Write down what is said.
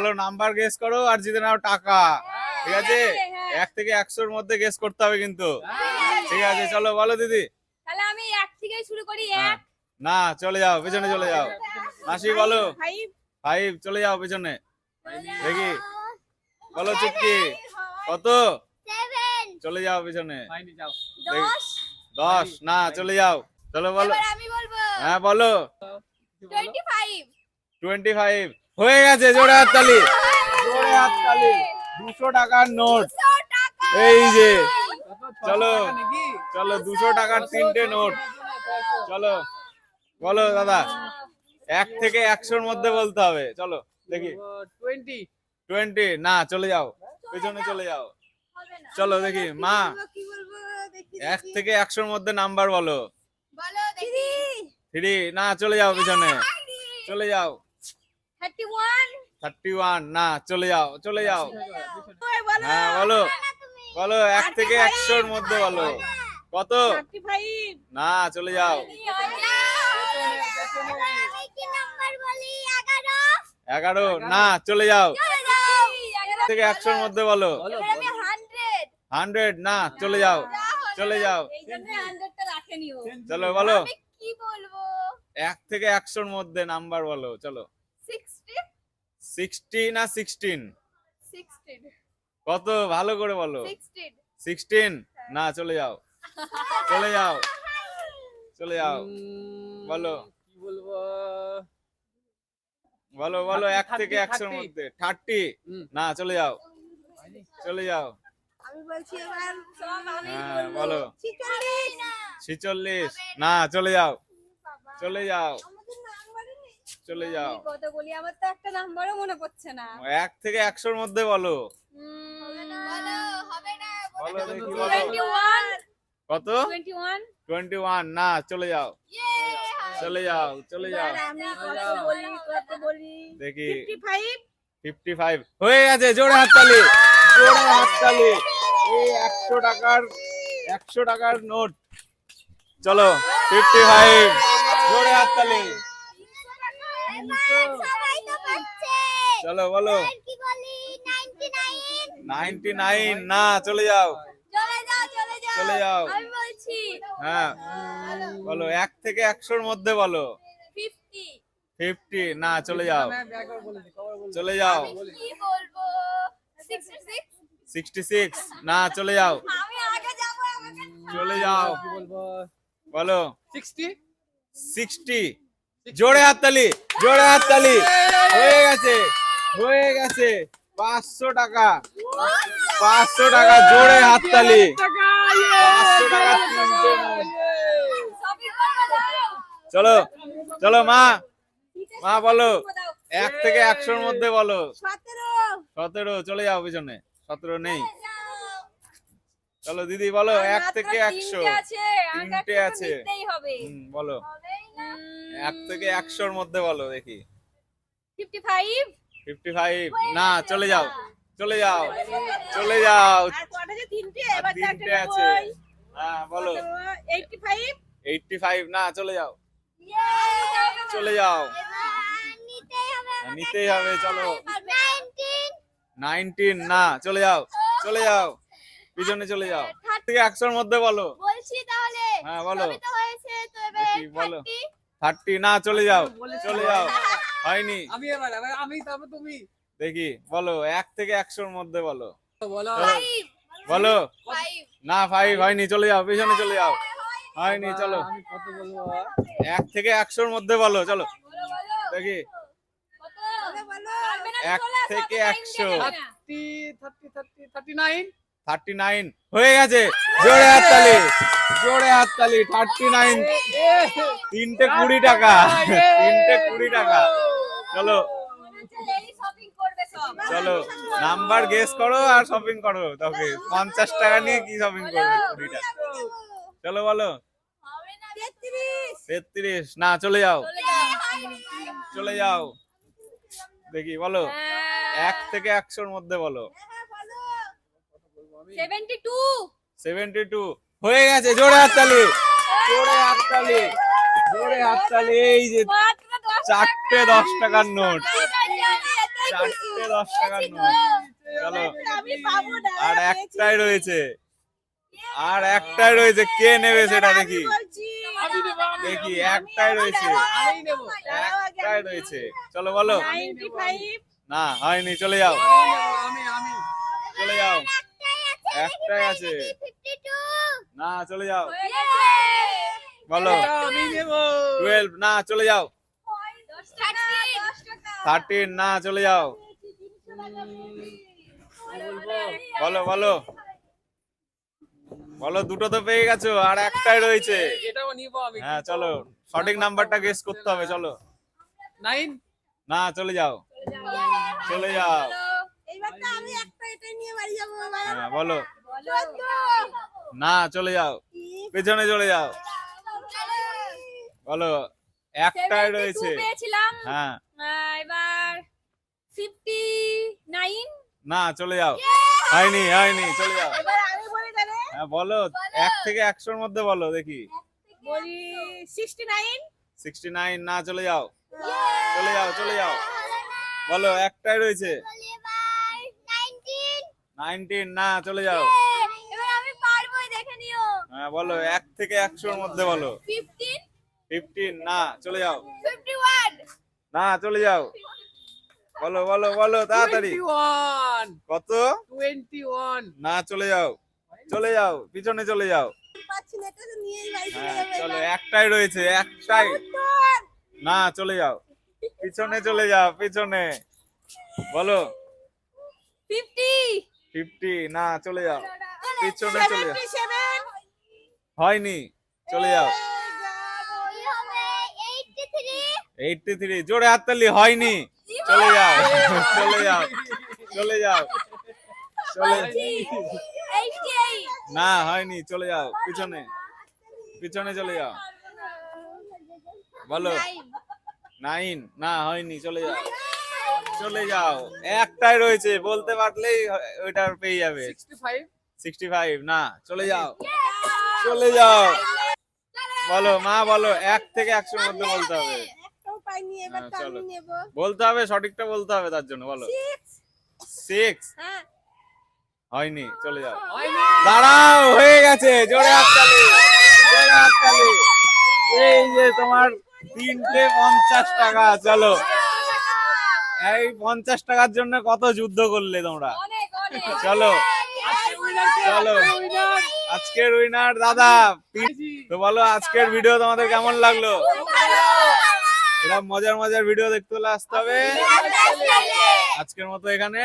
চলো number guess করো আর জিতে নাও টাকা। ঠিক আছে, 1 থেকে 100-র মধ্যে গেস করতে হবে কিন্তু। ঠিক আছে চলো বলো দিদি। তাহলে আমি 1 থেকেই শুরু করি। 1 না চলে যাও পেছনে চলে যাও। মাসি বলো 5 চলে যাও পেছনে। দেখি বলো চুপকি কত? 7 চলে যাও পেছনে। 10 10 না চলে যাও। চলো বলো। এবার আমি বলবো হ্যাঁ বলো। 25 25 হয়ে গেছে। জোরে হাততালি, জোরে হাততালি। 200 টাকার নোট 100 টাকা। এই যে। চলো চলো 200 টাকার 3টে নোট। চলো বলো দাদা। 1 থেকে 100-র মধ্যে বলতে হবে। চলো দেখি। 20 না চলে যাও পেছনে চলে যাও। হবে না। চলো দেখি মা। কি বলবো দেখি 1 থেকে 100-র মধ্যে নাম্বার বলো। বলো দেখি। 3 না চলে যাও পেছনে চলে যাও। 31 31 না চলে যাও চলে যাও। বলো। হ্যাঁ বলো বলো 1 থেকে 100-র মধ্যে বলো। কত? 35 না চলে যাও। আমি কি নাম্বার বলি? 11 না চলে যাও। 11 থেকে 100-র মধ্যে বলো। এবার আমি 100 100 না চলে যাও চলে যাও। এই জন্য 100টা রাখেনিও। চলো বলো আমি কি বলবো? 1 থেকে 100-র মধ্যে নাম্বার বলো। চলো 60 60 না 16? 16 কত ভালো করে বলো। 16 16 না চলে যাও চলে যাও চলে যাও। বলো কি বলবো? বলো বলো 1 থেকে 30, 100-র মধ্যে 30 না চলে যাও চলে যাও। আমি বলছি এবার সব আমি হ্যাঁ বলো 46 46 না চলে যাও চলে যাও আমাদের নাম্বারই নেই। চলে যাও। আমি কত বলি আমার তো একটা নাম্বারও মনে পড়ছে না। 1 থেকে 100-র মধ্যে বলো। বলো হবে না। বলো দেখি বলো 21 কত? 21 21 না চলে যাও চলে যাও চলে যাও। আমি কত বলি দেখি 55 55 হয়ে গেছে। জোরে হাততালি, জোরে হাততালি। এই 100 টাকার নোট। চলো 55 জোরে হাততালি। সবাই তো পাচ্ছে। চলো বলো কি বলি 99 99 না চলে যাও চলে যাও চলে যাও চলে যাও। আমি বলছি হ্যাঁ বলো 1 থেকে 100-র মধ্যে বলো। 50 50 না চলে যাও চলে যাও। কি বলবো 66 66 না চলে যাও আমি আগে যাব আমাকে চলে যাও। কি বলবো? বলো 60 60 জোরে হাততালি, জোরে হাততালি। হয়ে গেছে হয়ে গেছে। 500 টাকা 500 টাকা জোরে হাততালি। 500 টাকা 3টে নোট। শপিং করবো দাও চলো চলো মা মা বলো 1 থেকে 100-র মধ্যে বলো। 17 17 চলে যাও পিছনে 17 নেই। চলো দিদি বলো 1 থেকে 100 আছে তিনটে আছে। নিতেই হবে বলো 1 থেকে 100-র মধ্যে বলো দেখি। 55 55 না চলে যাও চলে যাও চলে যাও। আর কটা যে তিনটে আর এবার তো একটা 3টে আছে। নেবই। হ্যাঁ বলো 85 85 না চলে যাও চলে যাও। নিতেই হবে চলো 19 না চলে যাও চলে যাও পিছনে চলে যাও। 1 থেকে 100-র মধ্যে বলো। বলছি তাহলে হ্যাঁ বলো সবই তো হয়েছে তো এবার দেখি, বলো। 30 30 না চলে যাও চলে যাও হয়নি। আমি এবার আমি তারপর তুমি দেখি বলো 1 থেকে 100-র মধ্যে বলো। বলো। বলো 5 না 5 হয়নি চলে যাও পিছনে চলে যাও হয়নি। চলো আমি কত বলবো? 1 থেকে 100-র মধ্যে বলো। চলো বলো বলো দেখি কত বলো 1 থেকে 100 39 39 হয়ে গেছে। জোরে হাততালি, জোরে হাততালি। 39 3টে 20 টাকা 3টে 20 টাকা। চলো শপিং করবে সব চলো নাম্বার গেস করো আর শপিং করো। তবে 50 টাকা নিয়ে কি শপিং করবে 20 টাকা। চলো বলো হবে না 33 33 না চলে যাও চলে যাও। দেখি বলো 1 থেকে 100-র মধ্যে বলো। 72 72 হয়ে গেছে। জোরে হাততালি, জোরে হাততালি, জোরে হাততালি। এই যে মাত্র 10 4টে 10 টাকার নোট। চারটে 10 টাকার নোট। চলো আমি পাবো না আর একটাই রয়েছে, আর একটাই রয়েছে, কে নেবে সেটা দেখি। আমি নেবো, আমি দেখি নেবো। একটাই রয়েছে, আমি নেবো। একটাই রয়েছে। চলো বলো। 95 না হয়নি, চলে যাও, আমি চলে যাও, একটাই আছে। 52 না চলে যাও, হয়ে গেছে বলো। আমি নেবো। 12 না চলে যাও, 10 টাকা 10 টাকা 13 না চলে যাও, বলো বলো বলো। দুটো তো পেয়ে গেছো, আর একটাই রয়েছে। এটাও নিবো আমি। হ্যাঁ চলো, সঠিক নাম্বারটা গেস করতে হবে। চলো 9 না চলে যাও, চলে যাও। এইবার তো আমি একটা এটাই নিয়ে বাড়ি যাবো বাবা হ্যাঁ বলো। 14 না চলে যাও, পেছনে চলে যাও, বলো। একটাই রয়েছে। পেয়েছিলাম হ্যাঁ এবার 59 না চলে যাও, হয়নি হয়নি, চলে যাও। এবার আমি বলি তাহলে হ্যাঁ বলো, 1 থেকে 100 এর মধ্যে বলো দেখি। বলি 69 69 না চলে যাও, চলে যাও, চলে যাও, বলো। একটাই রয়েছে। 19 না চলে যাও। এবার আমি পারবো দেখে নিও হ্যাঁ বলো, 1 থেকে 100 এর মধ্যে বলো। 15 15 না চলে যাও, 51 না চলে যাও, বলো বলো বলো তাড়াতাড়ি। 21 কত? 21 না চলে যাও, চলে যাও, পিছনে চলে যাও। পাচ্ছি না এটা তো নিয়েই বাড়ি চলে হ্যাঁ যাবো চলো, একটাই রয়েছে, একটাই। না চলে যাও, পিছনে চলে যাও, পিছনে বলো। 50 50 না চলে যাও, পিছনে চলে যাও। 77 হয়নি, চলে যাও। 83 83 জোরে হাততালি, হয়নি, চলে যাও, চলে যাও, চলে যাও, চলে। 88 না হয়নি, চলে যাও, পিছনে, পিছনে চলে যাও, বলো। 9 না হয়নি, চলে যাও, চলে যাও। একটাই রয়েছে, বলতে পারলেই ওইটা পেয়ে যাবে। 65 65 না চলে যাও, চলে যাও, বলো মা, বলো। 1 থেকে 100 এর মধ্যে বলতে হবে। একটাও পাইনি এবার হ্যাঁ, তো চলো। আমি নেব বলতে হবে, সঠিকটা বলতে হবে, তার জন্য বলো। 6 হ্যাঁ হয়নি, চলে যাও। হয়নি। দাঁড়াও, হয়ে গেছে, জোরে হাততালি, জোরে হাততালি। এই যে তোমার 3টে 50 টাকা। চলো, এই 50 টাকার জন্য কত যুদ্ধ করলে তোমরা। অনেক অনেক চলো আজকে winner কে? চলো, আজকে winner? আজকের উইনার দাদা। তো বলো, আজকের ভিডিও তোমাদের কেমন লাগলো? এরকম মজার মজার ভিডিও দেখতে হলে আসতে হবে। আজকের মতো এখানে